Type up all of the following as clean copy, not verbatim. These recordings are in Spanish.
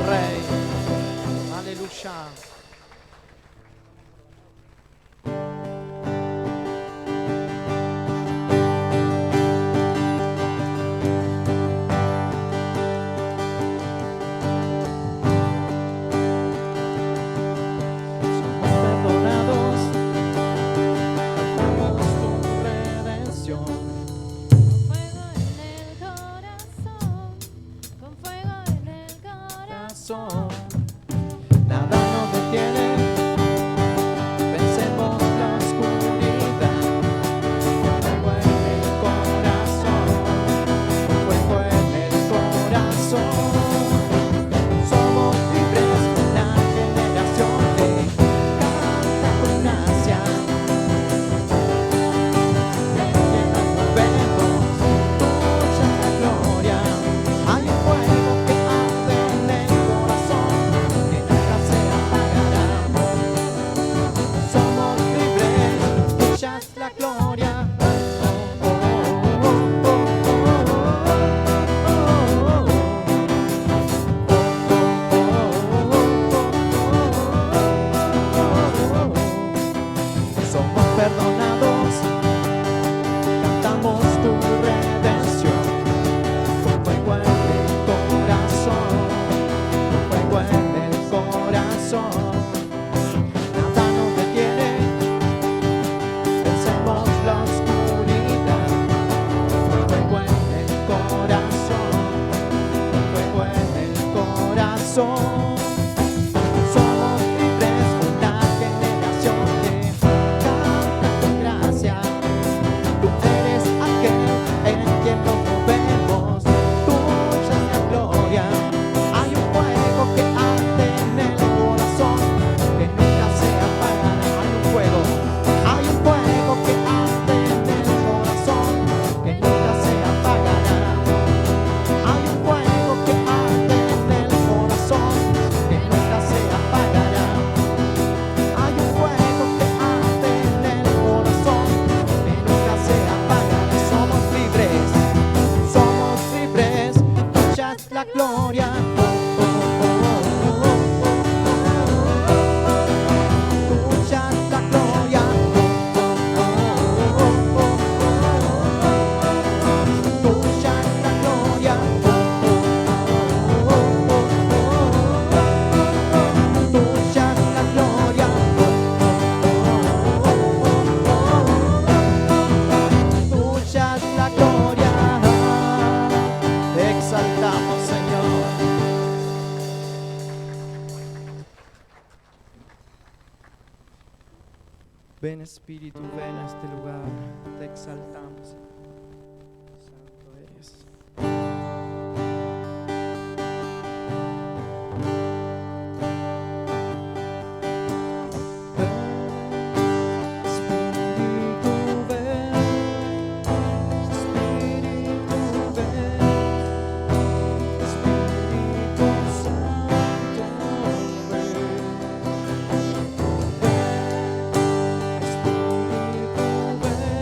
Rey. Aleluya. Nada nos detiene, vencemos la oscuridad, fuego en el corazón, fuego en el corazón. Somos libres, una generación que canta con gracia, en que nos movemos, tuya es la gloria. Hay un fuego que arde en el corazón, que nunca se apagará. Somos libres, tuya es la gloria. Somos perdonados, cantamos tu redención, con fuego en el corazón, con fuego en el corazón. Nada nos detiene, vencemos la oscuridad, con fuego en el corazón, con fuego en el corazón. Somos libres, una generación que canta con gracia. Tú eres aquel en quien nos movemos, tuya es la gloria. Hay un fuego que arde en el corazón, que nunca se apagará. Hay un fuego que arde en el corazón, que nunca se apagará. Hay un fuego que arde en el corazón, que nunca se apagará. Hay un fuego que arde en el corazón, que nunca se apagará. Somos libres, tuya es la gloria. Tuya es la gloria. Tuya es la gloria. Tuya es la gloria. Tuya es la gloria. Te exaltamos, Señor. Ven, Espíritu, ven a este lugar. Te exaltamos. Santo eres. Espíritu, ven. Espíritu, ven. Espíritu Santo, ven. Espíritu, ven.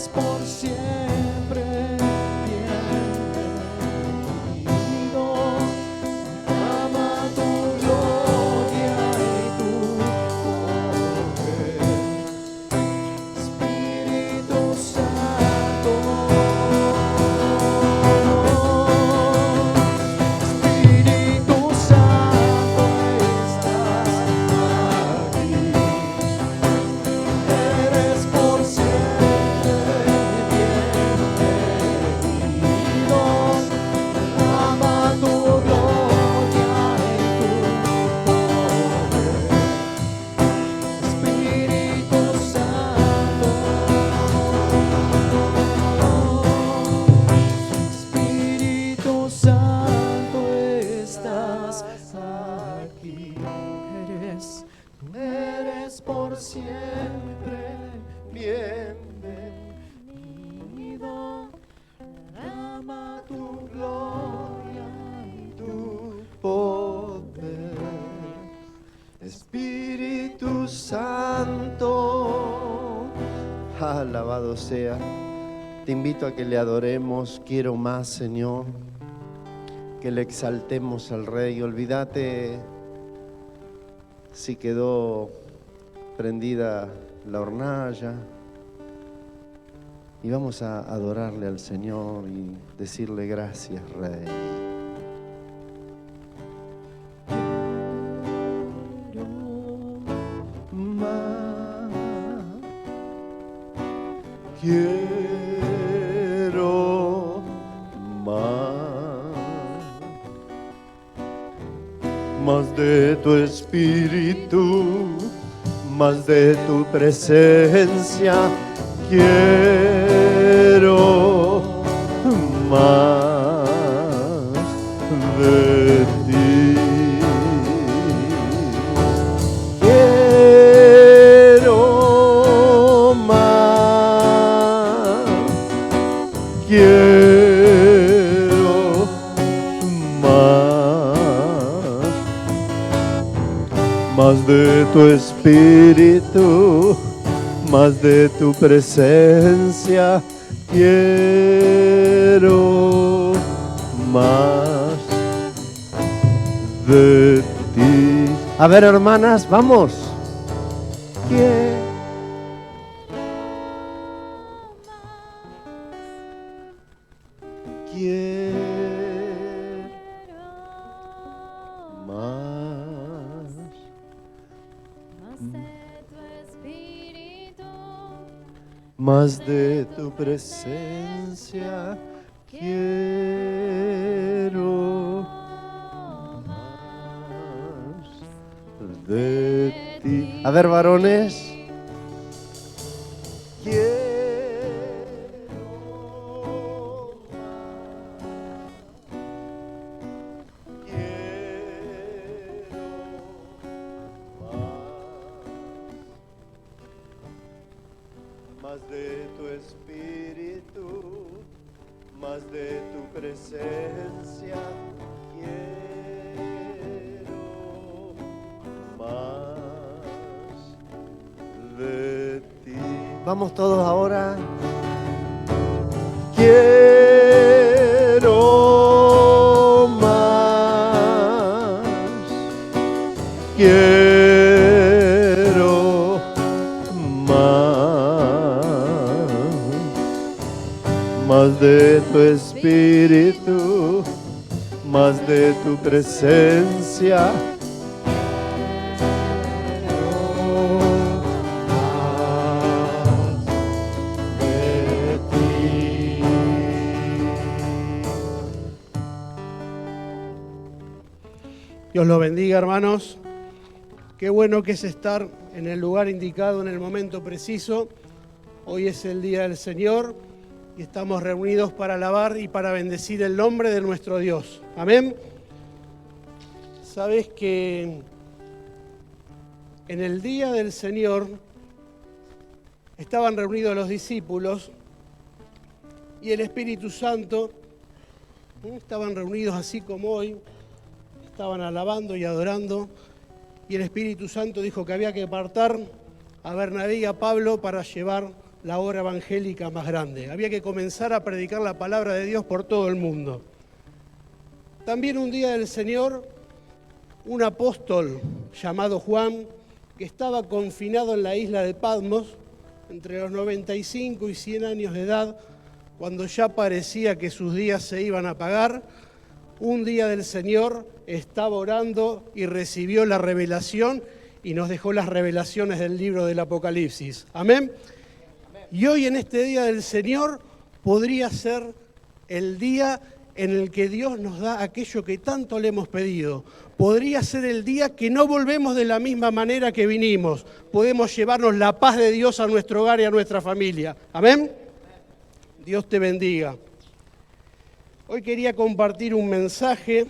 eres por siempre bienvenido. Ama tu gloria y tu poder, Espíritu Santo. Espíritu Santo, estás aquí. Eres por siempre bienvenido. Ama tu gloria y tu poder, Espíritu Santo. Espíritu Santo, estás aquí. Eres por siempre bienvenido. Ama tu gloria y tu poder, Espíritu Santo. Alabado sea. Te invito a que le adoremos. Quiero más, Señor. Que le exaltemos al Rey. Olvídate si quedó prendida la hornalla. Y vamos a adorarle al Señor y decirle gracias, Rey. Quiero más de tu espíritu, más de tu presencia. Quiero más de ti. Quiero más. Quiero más de tu espíritu, más de tu presencia. Quiero más de ti. A ver, hermanas, vamos. Más de tu presencia, quiero más de ti. A ver, varones. Más de tu espíritu, más de tu presencia, quiero más de ti. Vamos todos ahora. Quiero más. Quiero más de tu espíritu, más de tu presencia. De ti. Dios los bendiga, hermanos. Qué bueno que es estar en el lugar indicado, en el momento preciso. Hoy es el Día del Señor y estamos reunidos para alabar y para bendecir el nombre de nuestro Dios. Amén. Sabes que en el Día del Señor estaban reunidos los discípulos y el Espíritu Santo, estaban reunidos así como hoy, estaban alabando y adorando, y el Espíritu Santo dijo que había que apartar a Bernabé y a Pablo para llevar la obra evangélica más grande. Había que comenzar a predicar la palabra de Dios por todo el mundo. También un día del Señor, un apóstol llamado Juan, que estaba confinado en la isla de Patmos, entre los 95 y 100 años de edad, cuando ya parecía que sus días se iban a apagar, un día del Señor estaba orando y recibió la revelación y nos dejó las revelaciones del libro del Apocalipsis. Amén. Y hoy en este día del Señor podría ser el día en el que Dios nos da aquello que tanto le hemos pedido. Podría ser el día que no volvemos de la misma manera que vinimos. Podemos llevarnos la paz de Dios a nuestro hogar y a nuestra familia. Amén. Dios te bendiga. Hoy quería compartir un mensaje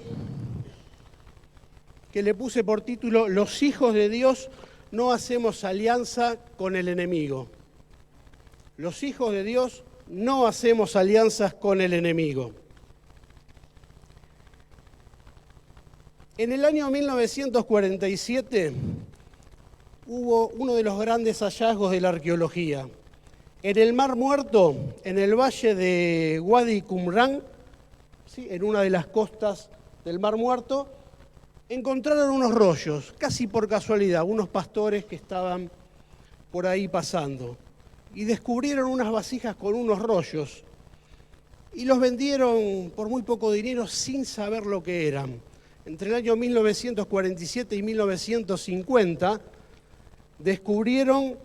que le puse por título: Los hijos de Dios no hacemos alianza con el enemigo. Los hijos de Dios no hacemos alianzas con el enemigo. En el año 1947 hubo uno de los grandes hallazgos de la arqueología. En el Mar Muerto, en el valle de Wadi Qumran, ¿sí?, en una de las costas del Mar Muerto, encontraron unos rollos, casi por casualidad, unos pastores que estaban por ahí pasando, y descubrieron unas vasijas con unos rollos, y los vendieron por muy poco dinero sin saber lo que eran. Entre el año 1947 y 1950 descubrieron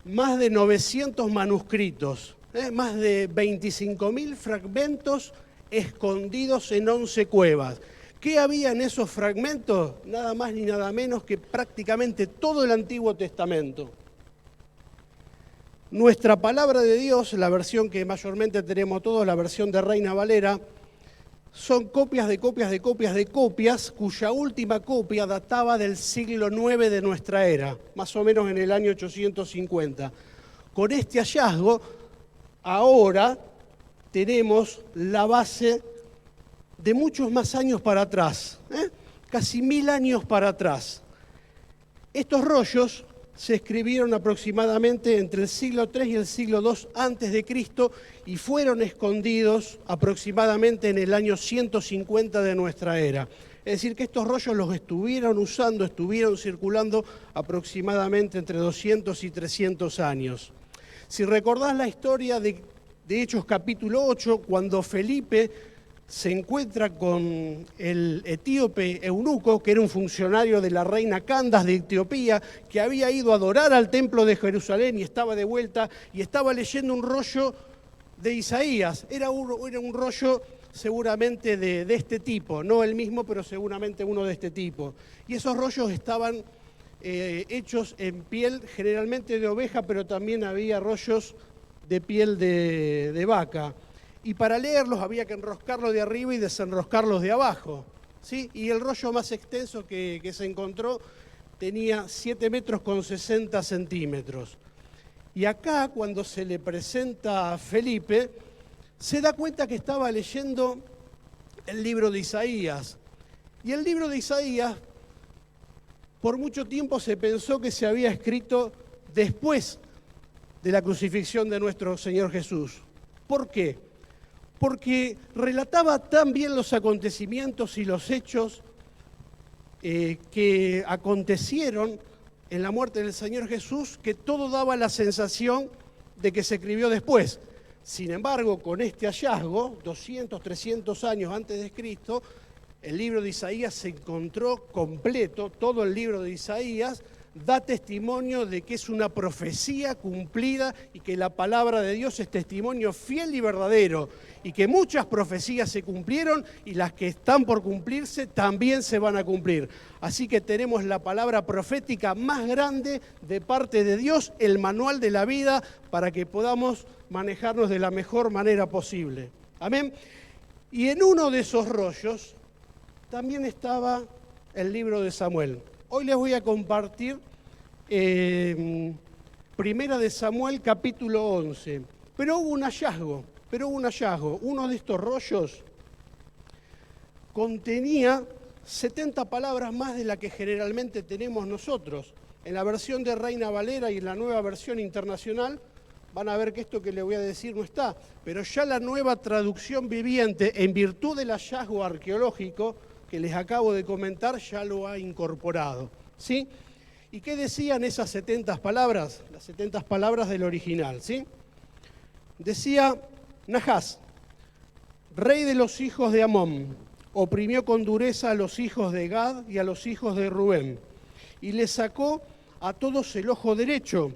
más de 900 manuscritos, más de 25.000 fragmentos escondidos en 11 cuevas. ¿Qué había en esos fragmentos? Nada más ni nada menos que prácticamente todo el Antiguo Testamento. Nuestra palabra de Dios, la versión que mayormente tenemos todos, la versión de Reina Valera, son copias de copias de copias de copias, cuya última copia databa del siglo IX de nuestra era, más o menos en el año 850. Con este hallazgo, ahora tenemos la base de muchos más años para atrás, casi 1000 años para atrás. Estos rollos se escribieron aproximadamente entre el siglo III y el siglo II antes de Cristo y fueron escondidos aproximadamente en el año 150 de nuestra era. Es decir, que estos rollos los estuvieron usando, estuvieron circulando aproximadamente entre 200 y 300 años. Si recordás la historia de Hechos capítulo 8, cuando Felipe se encuentra con el etíope eunuco, que era un funcionario de la reina Candace de Etiopía, que había ido a adorar al templo de Jerusalén y estaba de vuelta y estaba leyendo un rollo de Isaías. Era un rollo seguramente de este tipo, no el mismo, pero seguramente uno de este tipo. Y esos rollos estaban hechos en piel generalmente de oveja, pero también había rollos de piel de vaca. Y para leerlos había que enroscarlos de arriba y desenroscarlos de abajo, ¿sí? Y el rollo más extenso que se encontró tenía 7 metros con 60 centímetros. Y acá, cuando se le presenta a Felipe, se da cuenta que estaba leyendo el libro de Isaías. Y el libro de Isaías, por mucho tiempo se pensó que se había escrito después de la crucifixión de nuestro Señor Jesús. ¿Por qué? Porque relataba tan bien los acontecimientos y los hechos que acontecieron en la muerte del Señor Jesús, que todo daba la sensación de que se escribió después. Sin embargo, con este hallazgo, 200, 300 años antes de Cristo, el libro de Isaías se encontró completo, todo el libro de Isaías da testimonio de que es una profecía cumplida y que la palabra de Dios es testimonio fiel y verdadero, y que muchas profecías se cumplieron y las que están por cumplirse también se van a cumplir. Así que tenemos la palabra profética más grande de parte de Dios, el manual de la vida, para que podamos manejarnos de la mejor manera posible. Amén. Y en uno de esos rollos también estaba el libro de Samuel. Hoy les voy a compartir Primera de Samuel, capítulo 11. Pero hubo un hallazgo. Uno de estos rollos contenía 70 palabras más de las que generalmente tenemos nosotros. En la versión de Reina Valera y en la nueva versión internacional van a ver que esto que le voy a decir no está, pero ya la nueva traducción viviente, en virtud del hallazgo arqueológico que les acabo de comentar, ya lo ha incorporado, ¿sí? ¿Y qué decían esas 70 palabras? Las 70 palabras del original, ¿sí? Decía: Nahás, rey de los hijos de Amón, oprimió con dureza a los hijos de Gad y a los hijos de Rubén, y les sacó a todos el ojo derecho,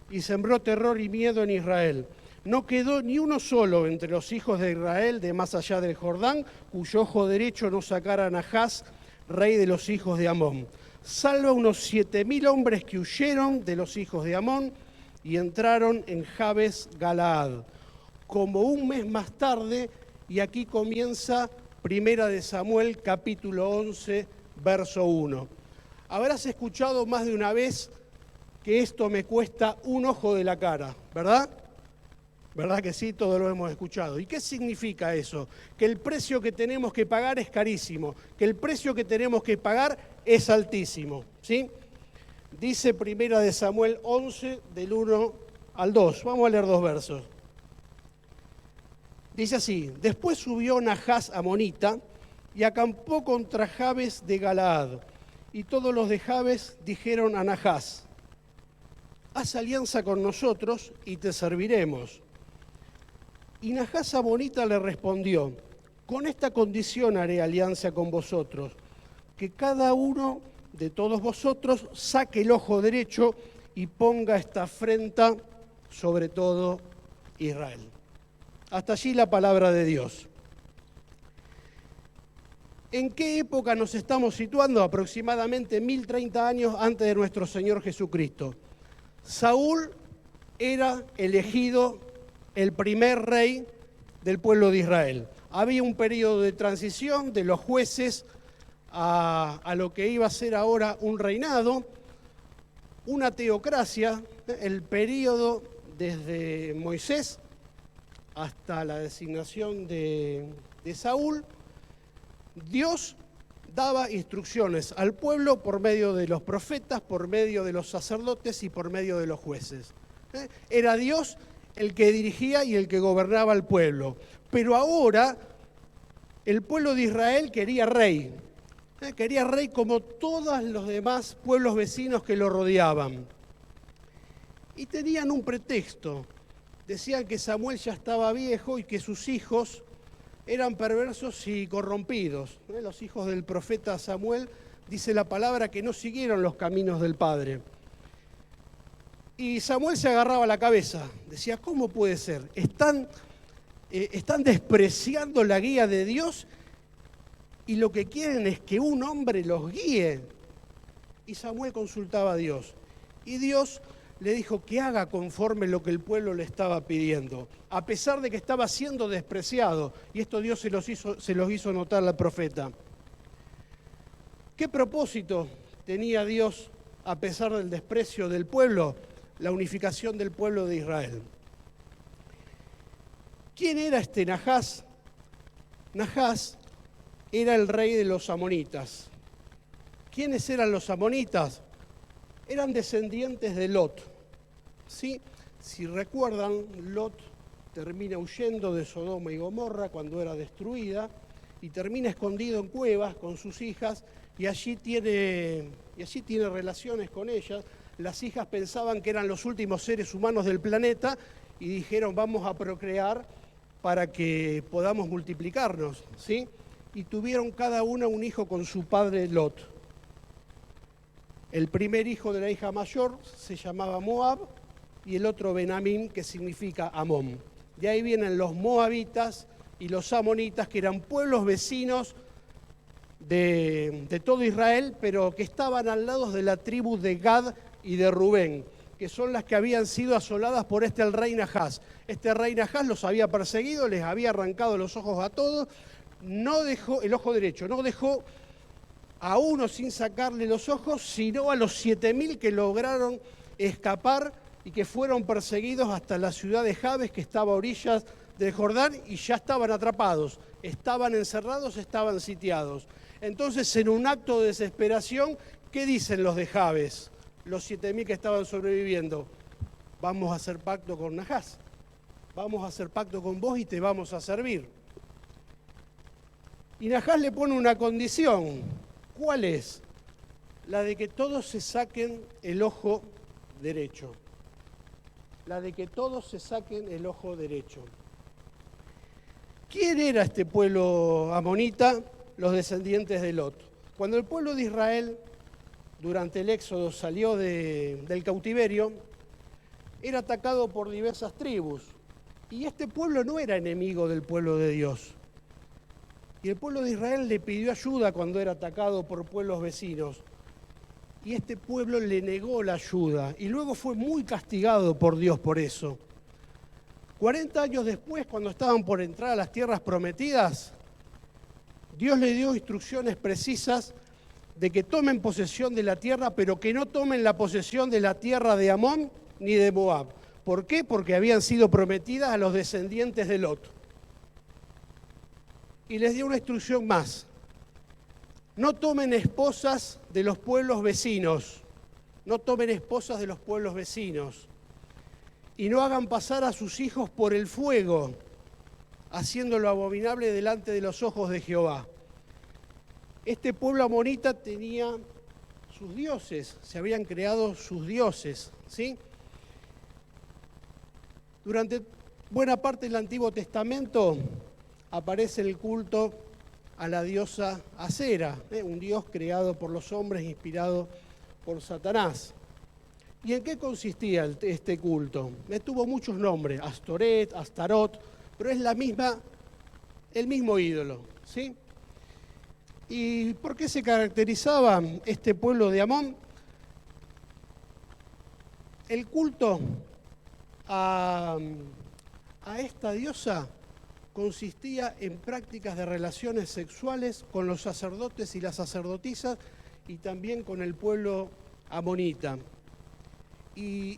y sembró terror y miedo en Israel. No quedó ni uno solo entre los hijos de Israel de más allá del Jordán, cuyo ojo derecho no sacara a Nahás, rey de los hijos de Amón. Salva unos 7.000 hombres que huyeron de los hijos de Amón y entraron en Jabes Galaad. Como un mes más tarde, y aquí comienza Primera de Samuel, capítulo 11, verso 1. Habrás escuchado más de una vez que esto me cuesta un ojo de la cara, ¿verdad? ¿Verdad que sí? Todos lo hemos escuchado. ¿Y qué significa eso? Que el precio que tenemos que pagar es carísimo, que el precio que tenemos que pagar es altísimo, ¿sí? Dice Primera de Samuel 11, del 1 al 2. Vamos a leer 2 versos. Dice así: después subió Nahás amonita y acampó contra Jabes de Galaad. Y todos los de Jabes dijeron a Nahás: haz alianza con nosotros y te serviremos. Y Nahás amonita le respondió: con esta condición haré alianza con vosotros, que cada uno de todos vosotros saque el ojo derecho y ponga esta afrenta sobre todo Israel. Hasta allí la palabra de Dios. ¿En qué época nos estamos situando? Aproximadamente 1030 años antes de nuestro Señor Jesucristo. Saúl era elegido el primer rey del pueblo de Israel. Había un periodo de transición de los jueces a lo que iba a ser ahora un reinado, una teocracia, el periodo desde Moisés hasta la designación de Saúl. Dios daba instrucciones al pueblo por medio de los profetas, por medio de los sacerdotes y por medio de los jueces. Era Dios el que dirigía y el que gobernaba al pueblo. Pero ahora el pueblo de Israel quería rey. Quería rey como todos los demás pueblos vecinos que lo rodeaban. Y tenían un pretexto. Decían que Samuel ya estaba viejo y que sus hijos eran perversos y corrompidos. Los hijos del profeta Samuel, dice la palabra, que no siguieron los caminos del padre. Y Samuel se agarraba la cabeza. Decía: ¿cómo puede ser? Están despreciando la guía de Dios y lo que quieren es que un hombre los guíe. Y Samuel consultaba a Dios. Y Dios le dijo que haga conforme lo que el pueblo le estaba pidiendo, a pesar de que estaba siendo despreciado. Y esto Dios se los hizo notar al profeta. ¿Qué propósito tenía Dios a pesar del desprecio del pueblo? La unificación del pueblo de Israel. ¿Quién era este Nahás? Nahás era el rey de los amonitas. ¿Quiénes eran los amonitas? Eran descendientes de Lot. ¿Sí? Si recuerdan, Lot termina huyendo de Sodoma y Gomorra cuando era destruida y termina escondido en cuevas con sus hijas y allí tiene relaciones con ellas. Las hijas pensaban que eran los últimos seres humanos del planeta y dijeron: vamos a procrear para que podamos multiplicarnos, ¿sí? Y tuvieron cada una un hijo con su padre Lot. El primer hijo de la hija mayor se llamaba Moab y el otro Benjamín, que significa Amón. De ahí vienen los moabitas y los amonitas, que eran pueblos vecinos de todo Israel, pero que estaban al lado de la tribu de Gad y de Rubén, que son las que habían sido asoladas por el rey Nahás. Este rey Nahás los había perseguido, les había arrancado los ojos a todos, no dejó el ojo derecho, no dejó a uno sin sacarle los ojos, sino a los 7.000 que lograron escapar y que fueron perseguidos hasta la ciudad de Jabes, que estaba a orillas del Jordán, y ya estaban atrapados, estaban encerrados, estaban sitiados. Entonces, en un acto de desesperación, ¿qué dicen los de Jabes? Los 7.000 que estaban sobreviviendo: vamos a hacer pacto con Nahás, vamos a hacer pacto con vos y te vamos a servir. Y Nahás le pone una condición. ¿Cuál es? La de que todos se saquen el ojo derecho. La de que todos se saquen el ojo derecho. ¿Quién era este pueblo amonita? Los descendientes de Lot. Cuando el pueblo de Israel, durante el Éxodo, salió del cautiverio, era atacado por diversas tribus. Y este pueblo no era enemigo del pueblo de Dios. Y el pueblo de Israel le pidió ayuda cuando era atacado por pueblos vecinos. Y este pueblo le negó la ayuda. Y luego fue muy castigado por Dios por eso. 40 años después, cuando estaban por entrar a las tierras prometidas, Dios le dio instrucciones precisas de que tomen posesión de la tierra, pero que no tomen la posesión de la tierra de Amón ni de Moab. ¿Por qué? Porque habían sido prometidas a los descendientes de Lot. Y les dio una instrucción más. No tomen esposas de los pueblos vecinos. No tomen esposas de los pueblos vecinos. Y no hagan pasar a sus hijos por el fuego, haciéndolo abominable delante de los ojos de Jehová. Este pueblo amonita tenía sus dioses, se habían creado sus dioses, ¿sí? Durante buena parte del Antiguo Testamento aparece el culto a la diosa Acera, un dios creado por los hombres, inspirado por Satanás. ¿Y en qué consistía este culto? Tuvo muchos nombres, Astoret, Astarot, pero es el mismo ídolo, ¿sí? ¿Y por qué se caracterizaba este pueblo de Amón? El culto a esta diosa consistía en prácticas de relaciones sexuales con los sacerdotes y las sacerdotisas y también con el pueblo amonita. Y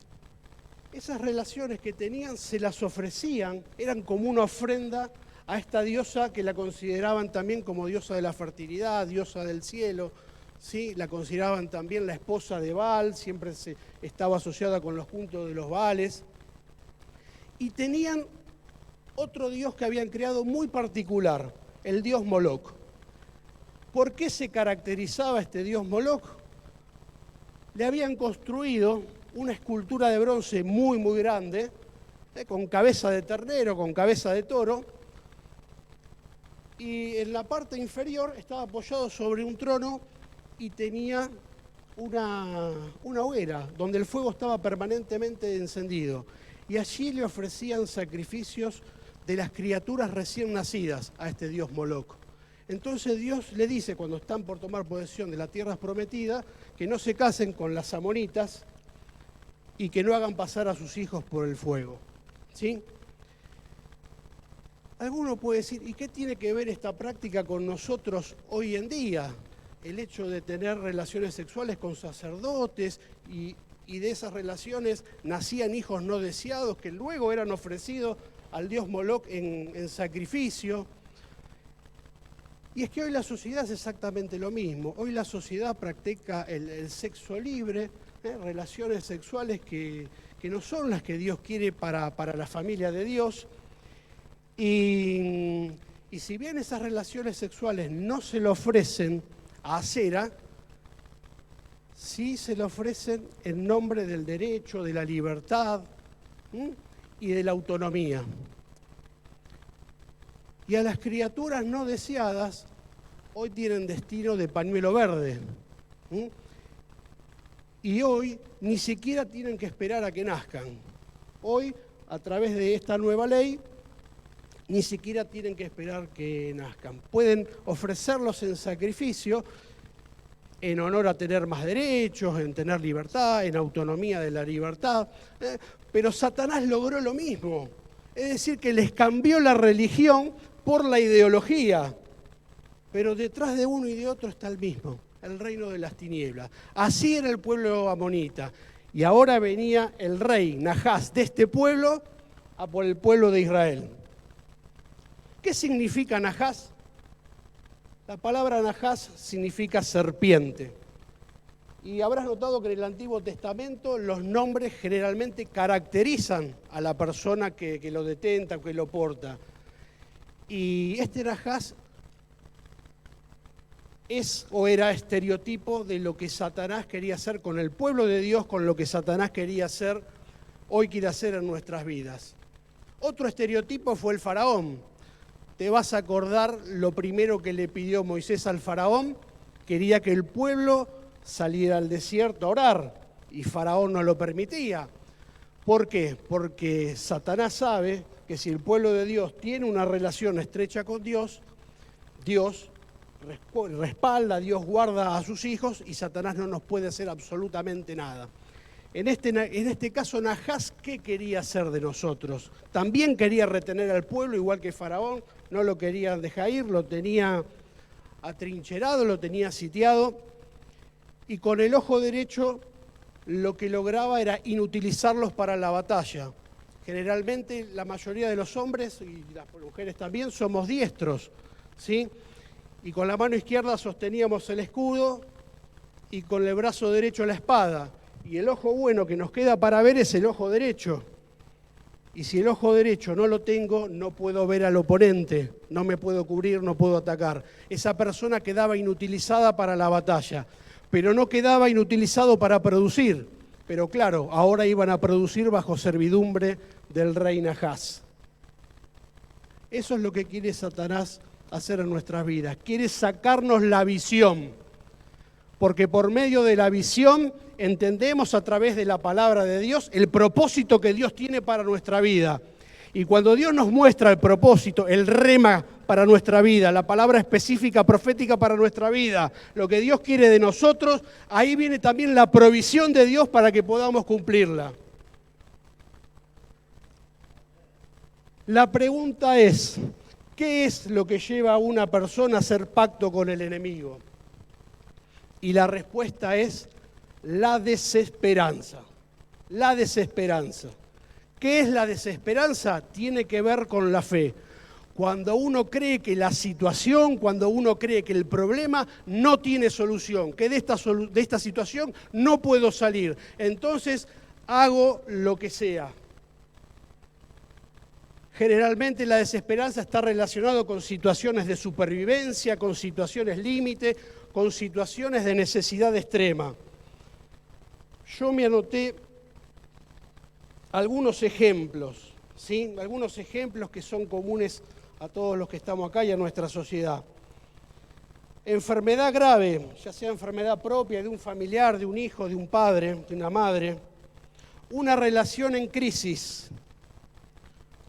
esas relaciones que tenían se las ofrecían, eran como una ofrenda a esta diosa que la consideraban también como diosa de la fertilidad, diosa del cielo, ¿sí? La consideraban también la esposa de Baal, siempre estaba asociada con los cultos de los Baales. Y tenían otro dios que habían creado muy particular, el dios Moloc. ¿Por qué se caracterizaba este dios Moloc? Le habían construido una escultura de bronce muy, muy grande, con cabeza de ternero, con cabeza de toro, y en la parte inferior estaba apoyado sobre un trono y tenía una hoguera, donde el fuego estaba permanentemente encendido. Y allí le ofrecían sacrificios de las criaturas recién nacidas a este dios Moloc. Entonces Dios le dice, cuando están por tomar posesión de las tierras prometidas, que no se casen con las amonitas y que no hagan pasar a sus hijos por el fuego, ¿sí? Alguno puede decir, ¿y qué tiene que ver esta práctica con nosotros hoy en día? El hecho de tener relaciones sexuales con sacerdotes y de esas relaciones nacían hijos no deseados que luego eran ofrecidos al dios Moloc en sacrificio. Y es que hoy la sociedad es exactamente lo mismo. Hoy la sociedad practica el sexo libre, relaciones sexuales que no son las que Dios quiere para la familia de Dios. Y si bien esas relaciones sexuales no se le ofrecen a Acera, sí se le ofrecen en nombre del derecho, de la libertad y de la autonomía. Y a las criaturas no deseadas hoy tienen destino de pañuelo verde. Y hoy ni siquiera tienen que esperar a que nazcan. Hoy, a través de esta nueva ley, ni siquiera tienen que esperar que nazcan. Pueden ofrecerlos en sacrificio, en honor a tener más derechos, en tener libertad, en autonomía de la libertad. Pero Satanás logró lo mismo. Es decir, que les cambió la religión por la ideología. Pero detrás de uno y de otro está el mismo, el reino de las tinieblas. Así era el pueblo amonita. Y ahora venía el rey Nahás de este pueblo a por el pueblo de Israel. ¿Qué significa Nahás? La palabra Nahás significa serpiente. Y habrás notado que en el Antiguo Testamento los nombres generalmente caracterizan a la persona que lo detenta o que lo porta. Y este Nachás es o era estereotipo de lo que Satanás quería hacer con el pueblo de Dios, con lo que Satanás quería hacer, hoy quiere hacer en nuestras vidas. Otro estereotipo fue el faraón. Te vas a acordar lo primero que le pidió Moisés al faraón, quería que el pueblo saliera al desierto a orar, y faraón no lo permitía. ¿Por qué? Porque Satanás sabe que si el pueblo de Dios tiene una relación estrecha con Dios, Dios respalda, Dios guarda a sus hijos y Satanás no nos puede hacer absolutamente nada. En este caso, Nachás, ¿qué quería hacer de nosotros? También quería retener al pueblo, igual que Faraón, no lo quería dejar ir, lo tenía atrincherado, lo tenía sitiado, y con el ojo derecho lo que lograba era inutilizarlos para la batalla. Generalmente la mayoría de los hombres, y las mujeres también, somos diestros, ¿sí? Y con la mano izquierda sosteníamos el escudo y con el brazo derecho la espada. Y el ojo bueno que nos queda para ver es el ojo derecho. Y si el ojo derecho no lo tengo, no puedo ver al oponente, no me puedo cubrir, no puedo atacar. Esa persona quedaba inutilizada para la batalla, pero no quedaba inutilizado para producir. Pero claro, ahora iban a producir bajo servidumbre del rey Nachás. Eso es lo que quiere Satanás hacer en nuestras vidas. Quiere sacarnos la visión, porque por medio de la visión entendemos a través de la palabra de Dios el propósito que Dios tiene para nuestra vida. Y cuando Dios nos muestra el propósito, el rema para nuestra vida, la palabra específica, profética para nuestra vida, lo que Dios quiere de nosotros, ahí viene también la provisión de Dios para que podamos cumplirla. La pregunta es, ¿qué es lo que lleva a una persona a hacer pacto con el enemigo? Y la respuesta es la desesperanza. La desesperanza. ¿Qué es la desesperanza? Tiene que ver con la fe. Cuando uno cree que la situación, cuando uno cree que el problema no tiene solución, que de esta situación no puedo salir, entonces hago lo que sea. Generalmente la desesperanza está relacionada con situaciones de supervivencia, con situaciones límite, con situaciones de necesidad extrema. Yo me anoté algunos ejemplos, ¿sí? Algunos ejemplos que son comunes a todos los que estamos acá y a nuestra sociedad. Enfermedad grave, ya sea enfermedad propia de un familiar, de un hijo, de un padre, de una madre. Una relación en crisis,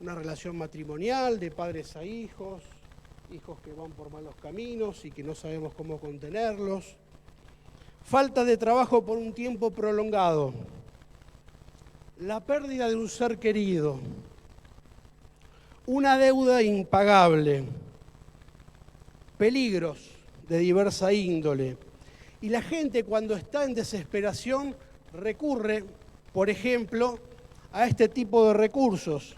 una relación matrimonial de padres a hijos, hijos que van por malos caminos y que no sabemos cómo contenerlos. Falta de trabajo por un tiempo prolongado. La pérdida de un ser querido. Una deuda impagable. Peligros de diversa índole. Y la gente cuando está en desesperación recurre, por ejemplo, a este tipo de recursos.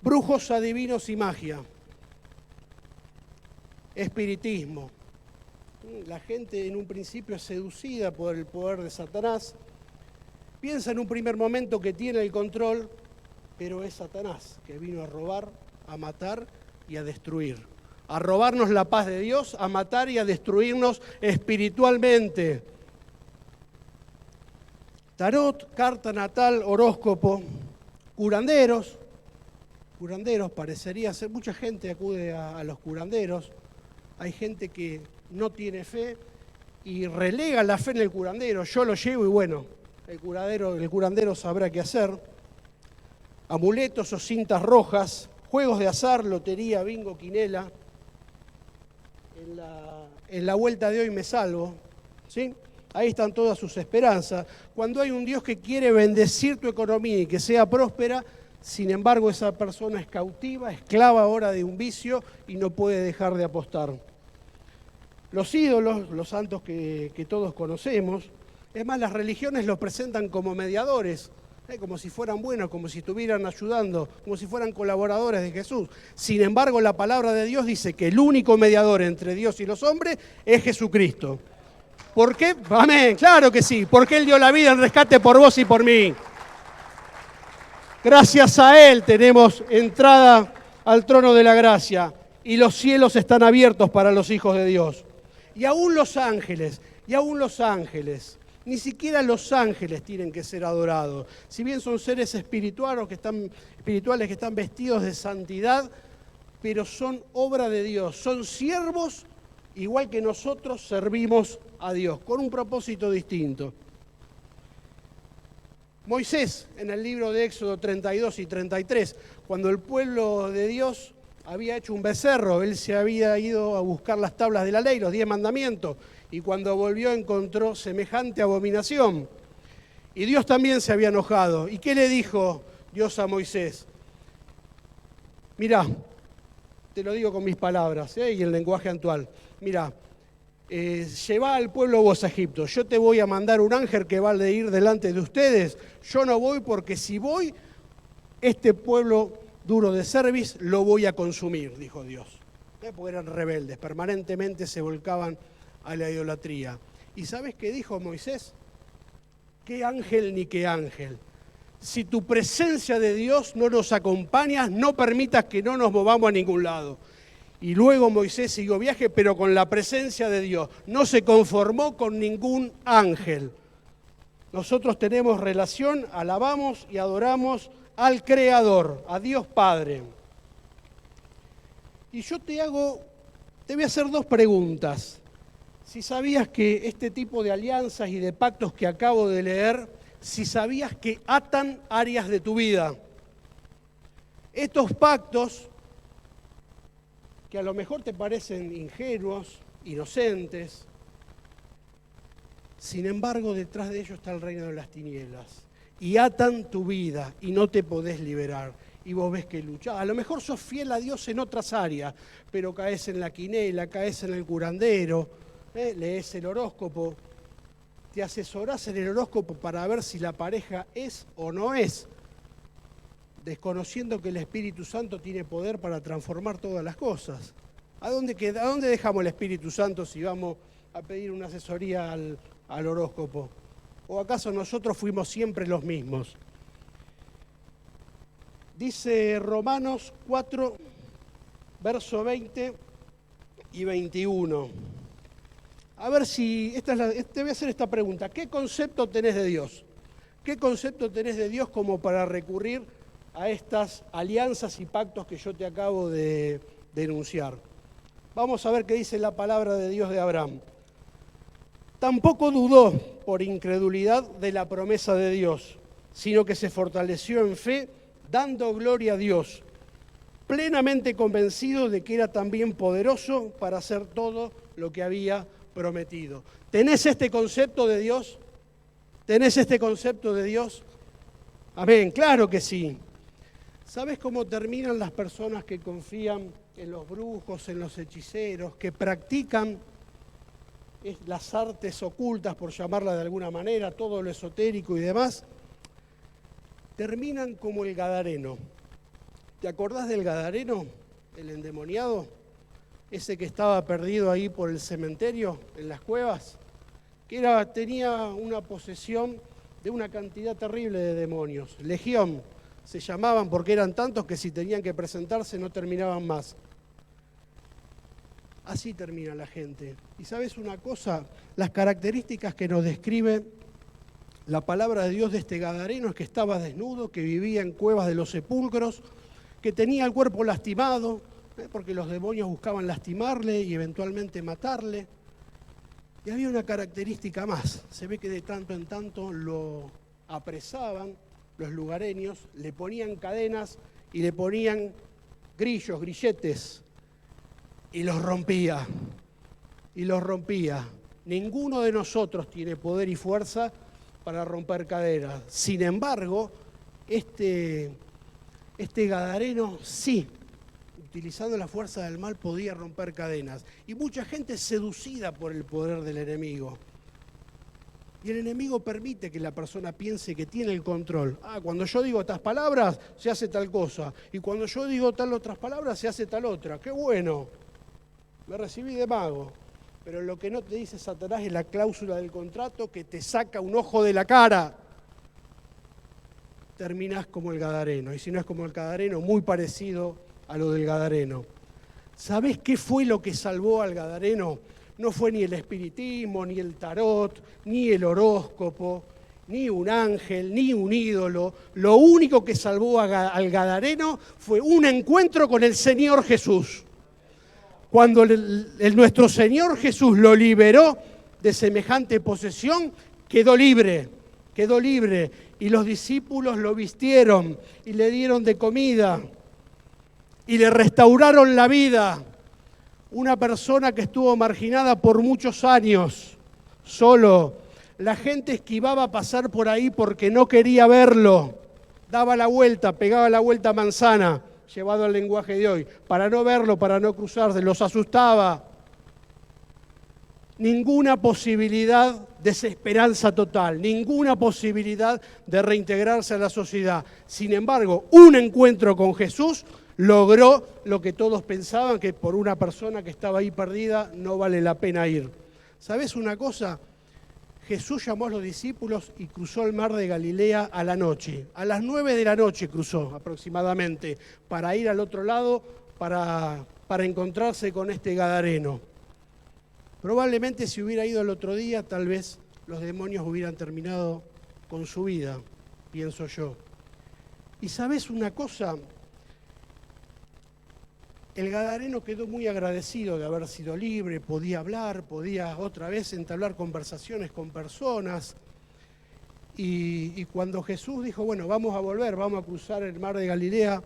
Brujos, adivinos y magia. Espiritismo. La gente en un principio es seducida por el poder de Satanás. Piensa en un primer momento que tiene el control, pero es Satanás que vino a robar, a matar y a destruir. A robarnos la paz de Dios, a matar y a destruirnos espiritualmente. Tarot, carta natal, horóscopo, curanderos. Curanderos, parecería ser, mucha gente acude a los curanderos. Hay gente que no tiene fe y relega la fe en el curandero. Yo lo llevo y bueno, el curandero sabrá qué hacer. Amuletos o cintas rojas, juegos de azar, lotería, bingo, quinela. En la vuelta de hoy me salvo, ¿sí? Ahí están todas sus esperanzas. Cuando hay un Dios que quiere bendecir tu economía y que sea próspera, sin embargo esa persona es cautiva, esclava ahora de un vicio y no puede dejar de apostar. Los ídolos, los santos que todos conocemos, es más, las religiones los presentan como mediadores como si fueran buenos, como si estuvieran ayudando, como si fueran colaboradores de Jesús. Sin embargo, la palabra de Dios dice que el único mediador entre Dios y los hombres es Jesucristo. ¿Por qué? Amén, claro que sí, porque Él dio la vida en rescate por vos y por mí. Gracias a Él tenemos entrada al trono de la gracia y los cielos están abiertos para los hijos de Dios. Y aún los ángeles, ni siquiera los ángeles tienen que ser adorados. Si bien son seres espirituales que están vestidos de santidad, pero son obra de Dios, son siervos igual que nosotros servimos a Dios, con un propósito distinto. Moisés, en el libro de Éxodo 32 y 33, cuando el pueblo de Dios había hecho un becerro, él se había ido a buscar las tablas de la ley, los 10 mandamientos, y cuando volvió encontró semejante abominación. Y Dios también se había enojado. ¿Y qué le dijo Dios a Moisés? Mirá, te lo digo con mis palabras, y el lenguaje actual. Mirá, llevá al pueblo vos a Egipto. Yo te voy a mandar un ángel que va a ir delante de ustedes. Yo no voy porque si voy, este pueblo duro de cerviz lo voy a consumir, dijo Dios. Porque eran rebeldes, permanentemente se volcaban a la idolatría. ¿Y sabes qué dijo Moisés? ¿Qué ángel ni qué ángel? Si tu presencia de Dios no nos acompaña, no permitas que no nos movamos a ningún lado. Y luego Moisés siguió viaje, pero con la presencia de Dios. No se conformó con ningún ángel. Nosotros tenemos relación, alabamos y adoramos al Creador, a Dios Padre. Y yo te voy a hacer dos preguntas. Si sabías que este tipo de alianzas y de pactos que acabo de leer, si sabías que atan áreas de tu vida. Estos pactos, que a lo mejor te parecen ingenuos, inocentes, sin embargo detrás de ellos está el reino de las tinieblas. Y atan tu vida y no te podés liberar. Y vos ves que luchás. A lo mejor sos fiel a Dios en otras áreas, pero caes en la quinela, caes en el curandero, lees el horóscopo, te asesorás en el horóscopo para ver si la pareja es o no es, desconociendo que el Espíritu Santo tiene poder para transformar todas las cosas. ¿A dónde dejamos el Espíritu Santo si vamos a pedir una asesoría al horóscopo? ¿O acaso nosotros fuimos siempre los mismos? Dice Romanos 4, verso 20 y 21. A ver si, te voy a hacer esta pregunta. ¿Qué concepto tenés de Dios? ¿Qué concepto tenés de Dios como para recurrir a estas alianzas y pactos que yo te acabo de denunciar? Vamos a ver qué dice la palabra de Dios de Abraham. Tampoco dudó por incredulidad de la promesa de Dios, sino que se fortaleció en fe, dando gloria a Dios, plenamente convencido de que era también poderoso para hacer todo lo que había prometido. ¿Tenés este concepto de Dios? ¿Tenés este concepto de Dios? Amén, claro que sí. ¿Sabes cómo terminan las personas que confían en los brujos, en los hechiceros, que practican las artes ocultas, por llamarla de alguna manera, todo lo esotérico y demás? Terminan como el gadareno. ¿Te acordás del gadareno, el endemoniado? Ese que estaba perdido ahí por el cementerio, en las cuevas, que tenía una posesión de una cantidad terrible de demonios. Legión se llamaban porque eran tantos que si tenían que presentarse no terminaban más. Así termina la gente. Y ¿sabes una cosa? Las características que nos describe la palabra de Dios de este gadareno es que estaba desnudo, que vivía en cuevas de los sepulcros, que tenía el cuerpo lastimado, porque los demonios buscaban lastimarle y eventualmente matarle. Y había una característica más. Se ve que de tanto en tanto lo apresaban los lugareños, le ponían cadenas y le ponían grillos, grilletes, y los rompía. Y los rompía. Ninguno de nosotros tiene poder y fuerza para romper cadenas. Sin embargo, este gadareno sí, utilizando la fuerza del mal, podía romper cadenas. Y mucha gente seducida por el poder del enemigo. Y el enemigo permite que la persona piense que tiene el control. Cuando yo digo estas palabras, se hace tal cosa. Y cuando yo digo tal otras palabras, se hace tal otra. ¡Qué bueno! Me recibí de mago. Pero lo que no te dice Satanás es la cláusula del contrato que te saca un ojo de la cara. Terminás como el Gadareno. Y si no es como el Gadareno, muy parecido a lo del Gadareno. ¿Sabés qué fue lo que salvó al Gadareno? No fue ni el espiritismo, ni el tarot, ni el horóscopo, ni un ángel, ni un ídolo. Lo único que salvó al Gadareno fue un encuentro con el Señor Jesús. Cuando nuestro Señor Jesús lo liberó de semejante posesión, quedó libre. Y los discípulos lo vistieron y le dieron de comida y le restauraron la vida. Una persona que estuvo marginada por muchos años, solo. La gente esquivaba pasar por ahí porque no quería verlo. Daba la vuelta, pegaba la vuelta a manzana, llevado al lenguaje de hoy, para no verlo, para no cruzarse, los asustaba. Ninguna posibilidad, desesperanza total, ninguna posibilidad de reintegrarse a la sociedad. Sin embargo, un encuentro con Jesús logró lo que todos pensaban, que por una persona que estaba ahí perdida no vale la pena ir. ¿Sabés una cosa? Jesús llamó a los discípulos y cruzó el mar de Galilea a la noche. A las 9 de la noche cruzó aproximadamente, para ir al otro lado, para encontrarse con este Gadareno. Probablemente si hubiera ido el otro día, tal vez los demonios hubieran terminado con su vida, pienso yo. ¿Y sabés una cosa? El Gadareno quedó muy agradecido de haber sido libre, podía hablar, podía otra vez entablar conversaciones con personas. Y cuando Jesús dijo, bueno, vamos a volver, vamos a cruzar el mar de Galilea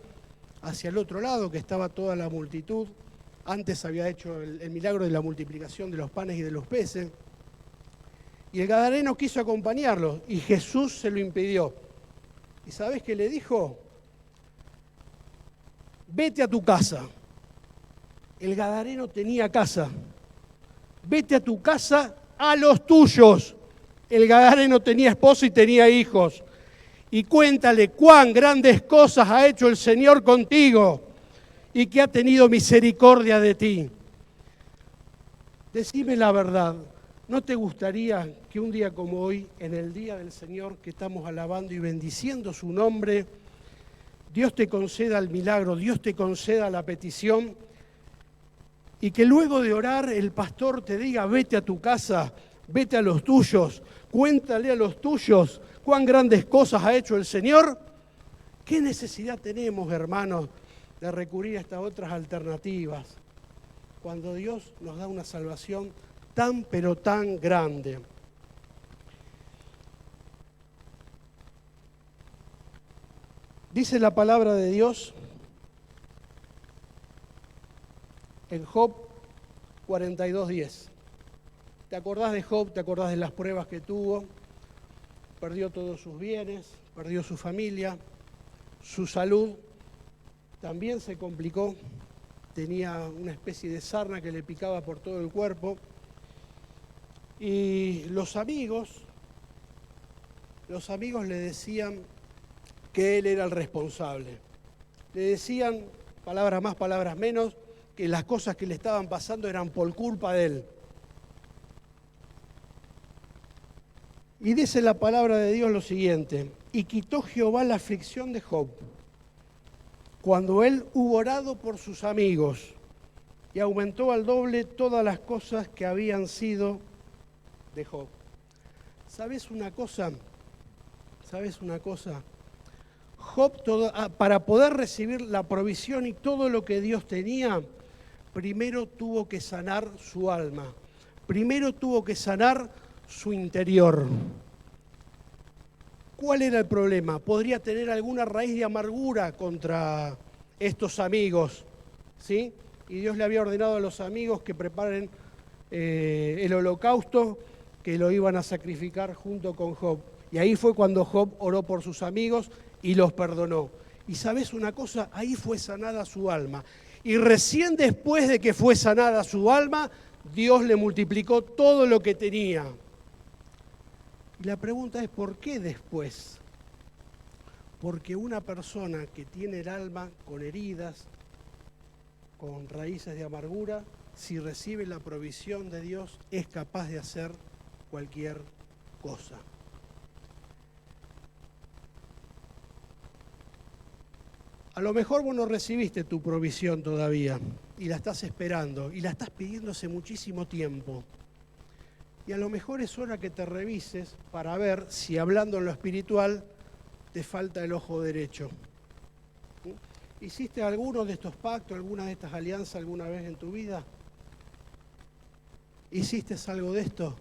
hacia el otro lado, que estaba toda la multitud, antes había hecho el milagro de la multiplicación de los panes y de los peces, y el Gadareno quiso acompañarlo, y Jesús se lo impidió. ¿Y sabés qué le dijo? Vete a tu casa. El Gadareno tenía casa. Vete a tu casa, a los tuyos. El Gadareno tenía esposa y tenía hijos. Y cuéntale cuán grandes cosas ha hecho el Señor contigo y que ha tenido misericordia de ti. Decime la verdad, ¿no te gustaría que un día como hoy, en el Día del Señor, que estamos alabando y bendiciendo su nombre, Dios te conceda el milagro, Dios te conceda la petición, y que luego de orar el pastor te diga, vete a tu casa, vete a los tuyos, cuéntale a los tuyos cuán grandes cosas ha hecho el Señor? ¿Qué necesidad tenemos, hermanos, de recurrir a estas otras alternativas cuando Dios nos da una salvación tan pero tan grande? Dice la palabra de Dios en Job 42:10. ¿Te acordás de Job? ¿Te acordás de las pruebas que tuvo? Perdió todos sus bienes, perdió su familia, su salud también se complicó. Tenía una especie de sarna que le picaba por todo el cuerpo. Y los amigos le decían que él era el responsable. Le decían, palabras más, palabras menos, que las cosas que le estaban pasando eran por culpa de él. Y dice la palabra de Dios lo siguiente: y quitó Jehová la aflicción de Job, cuando él hubo orado por sus amigos, y aumentó al doble todas las cosas que habían sido de Job. ¿Sabes una cosa? Job, para poder recibir la provisión y todo lo que Dios tenía, primero tuvo que sanar su alma, primero tuvo que sanar su interior. ¿Cuál era el problema? Podría tener alguna raíz de amargura contra estos amigos, ¿sí? Y Dios le había ordenado a los amigos que preparen el holocausto, que lo iban a sacrificar junto con Job. Y ahí fue cuando Job oró por sus amigos y los perdonó. Y ¿sabes una cosa? Ahí fue sanada su alma. Y recién después de que fue sanada su alma, Dios le multiplicó todo lo que tenía. Y la pregunta es, ¿por qué después? Porque una persona que tiene el alma con heridas, con raíces de amargura, si recibe la provisión de Dios, es capaz de hacer cualquier cosa. A lo mejor vos no recibiste tu provisión todavía y la estás esperando y la estás pidiendo hace muchísimo tiempo. Y a lo mejor es hora que te revises para ver si, hablando en lo espiritual, te falta el ojo derecho. ¿Hiciste alguno de estos pactos, alguna de estas alianzas alguna vez en tu vida? ¿Hiciste algo de esto?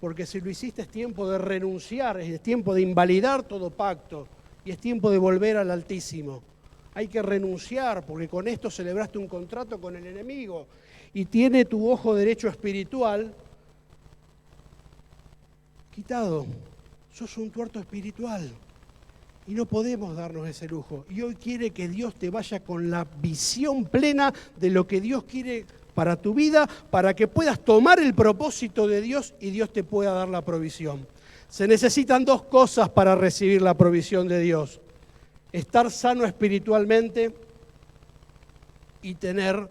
Porque si lo hiciste es tiempo de renunciar, es tiempo de invalidar todo pacto y es tiempo de volver al Altísimo. Hay que renunciar porque con esto celebraste un contrato con el enemigo y tiene tu ojo derecho espiritual quitado. Sos un tuerto espiritual y no podemos darnos ese lujo. Y hoy quiere que Dios te vaya con la visión plena de lo que Dios quiere para tu vida, para que puedas tomar el propósito de Dios y Dios te pueda dar la provisión. Se necesitan dos cosas para recibir la provisión de Dios: estar sano espiritualmente y tener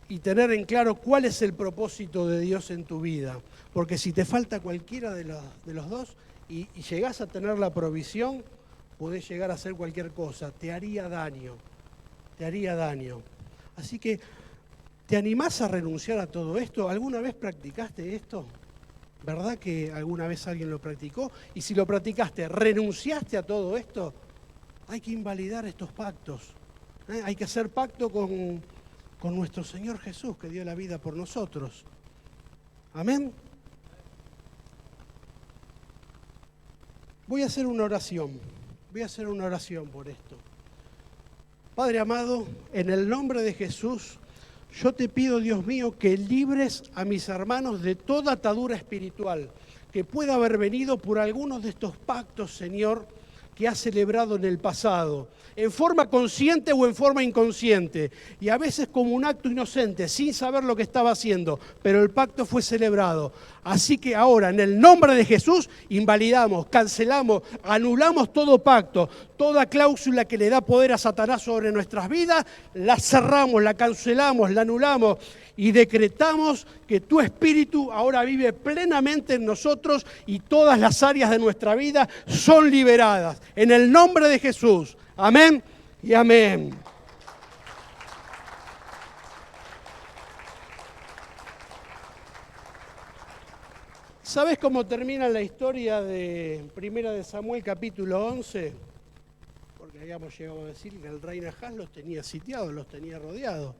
en claro cuál es el propósito de Dios en tu vida. Porque si te falta cualquiera de los dos y llegás a tener la provisión, podés llegar a hacer cualquier cosa, te haría daño. Así que, ¿te animás a renunciar a todo esto? ¿Alguna vez practicaste esto? ¿Verdad que alguna vez alguien lo practicó? Y si lo practicaste, ¿renunciaste a todo esto? Hay que invalidar estos pactos. Hay que hacer pacto con nuestro Señor Jesús, que dio la vida por nosotros. Amén. Voy a hacer una oración por esto. Padre amado, en el nombre de Jesús, yo te pido, Dios mío, que libres a mis hermanos de toda atadura espiritual que pueda haber venido por algunos de estos pactos, Señor, que has celebrado en el pasado, en forma consciente o en forma inconsciente, y a veces como un acto inocente, sin saber lo que estaba haciendo, pero el pacto fue celebrado. Así que ahora, en el nombre de Jesús, invalidamos, cancelamos, anulamos todo pacto, toda cláusula que le da poder a Satanás sobre nuestras vidas, la cerramos, la cancelamos, la anulamos y decretamos que tu Espíritu ahora vive plenamente en nosotros y todas las áreas de nuestra vida son liberadas. En el nombre de Jesús. Amén y amén. ¿Sabes cómo termina la historia de Primera de Samuel capítulo 11? Porque habíamos llegado a decir que el rey Nahás los tenía sitiados, los tenía rodeados.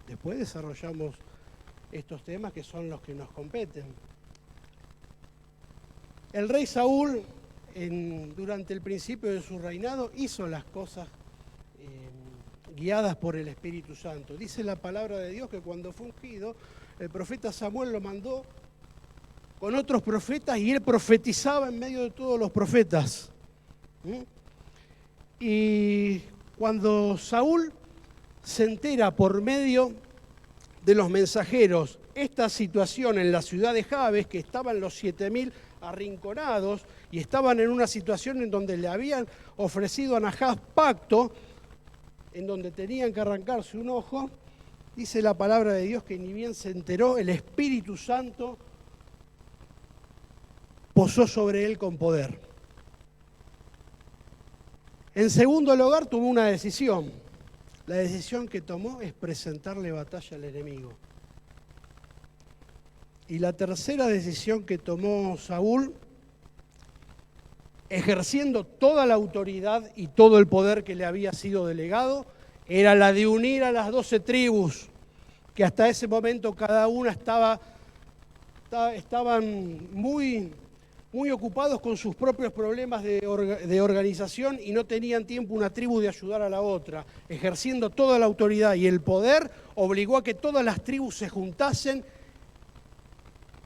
Después desarrollamos estos temas que son los que nos competen. El rey Saúl, durante el principio de su reinado, hizo las cosas guiadas por el Espíritu Santo. Dice la palabra de Dios que cuando fue ungido, el profeta Samuel lo mandó con otros profetas y él profetizaba en medio de todos los profetas. Y cuando Saúl se entera por medio de los mensajeros esta situación en la ciudad de Jabes, que estaban los 7.000 arrinconados y estaban en una situación en donde le habían ofrecido a Nahás pacto, en donde tenían que arrancarse un ojo, dice la palabra de Dios que ni bien se enteró, el Espíritu Santo posó sobre él con poder. En segundo lugar, tomó una decisión. La decisión que tomó es presentarle batalla al enemigo. Y la tercera decisión que tomó Saúl, ejerciendo toda la autoridad y todo el poder que le había sido delegado, era la de unir a las 12 tribus, que hasta ese momento cada una estaban muy ocupados con sus propios problemas de organización y no tenían tiempo una tribu de ayudar a la otra. Ejerciendo toda la autoridad y el poder, obligó a que todas las tribus se juntasen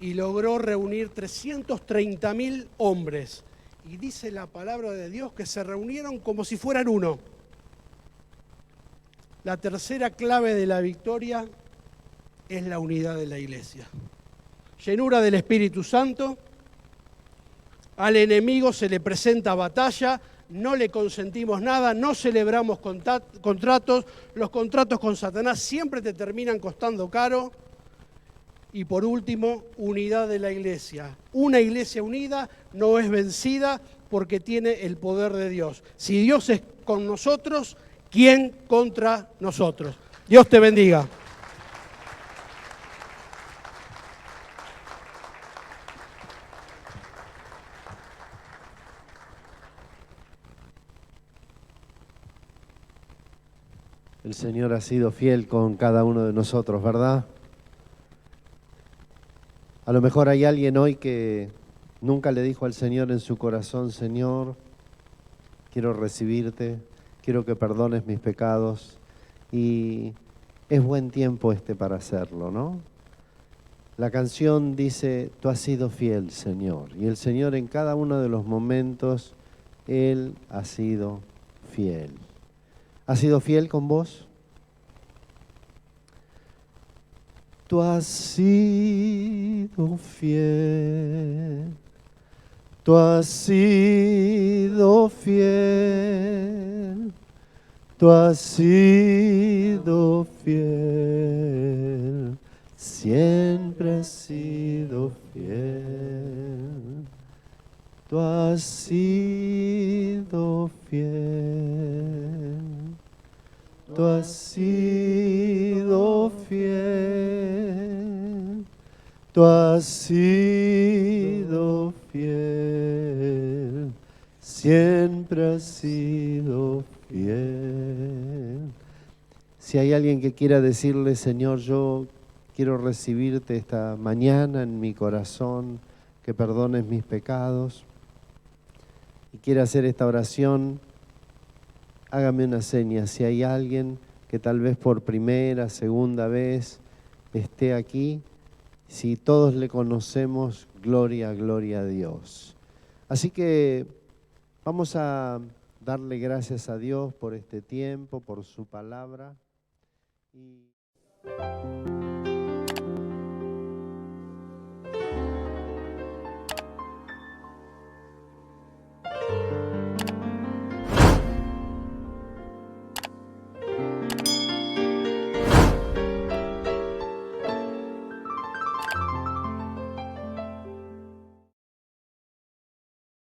y logró reunir 330.000 hombres. Y dice la palabra de Dios que se reunieron como si fueran uno. La tercera clave de la victoria es la unidad de la iglesia. Llenura del Espíritu Santo, Al enemigo se le presenta batalla, no le consentimos nada, no celebramos contratos, los contratos con Satanás siempre te terminan costando caro. Y por último, unidad de la iglesia. Una iglesia unida no es vencida porque tiene el poder de Dios. Si Dios es con nosotros, ¿quién contra nosotros? Dios te bendiga. El Señor ha sido fiel con cada uno de nosotros, ¿verdad? A lo mejor hay alguien hoy que nunca le dijo al Señor en su corazón: Señor, quiero recibirte, quiero que perdones mis pecados. Y es buen tiempo para hacerlo, ¿no? La canción dice: tú has sido fiel, Señor. Y el Señor en cada uno de los momentos, Él ha sido fiel. ¿Ha sido fiel con vos? Tú has sido fiel, tú has sido fiel, tú has sido fiel, siempre has sido fiel. Tú has sido fiel, tú has sido fiel, tú has sido fiel, siempre has sido fiel. Si hay alguien que quiera decirle: Señor, yo quiero recibirte esta mañana en mi corazón, que perdones mis pecados, y quiere hacer esta oración, hágame una seña. Si hay alguien que tal vez por primera, segunda vez esté aquí, si todos le conocemos, gloria, gloria a Dios. Así que vamos a darle gracias a Dios por este tiempo, por su palabra.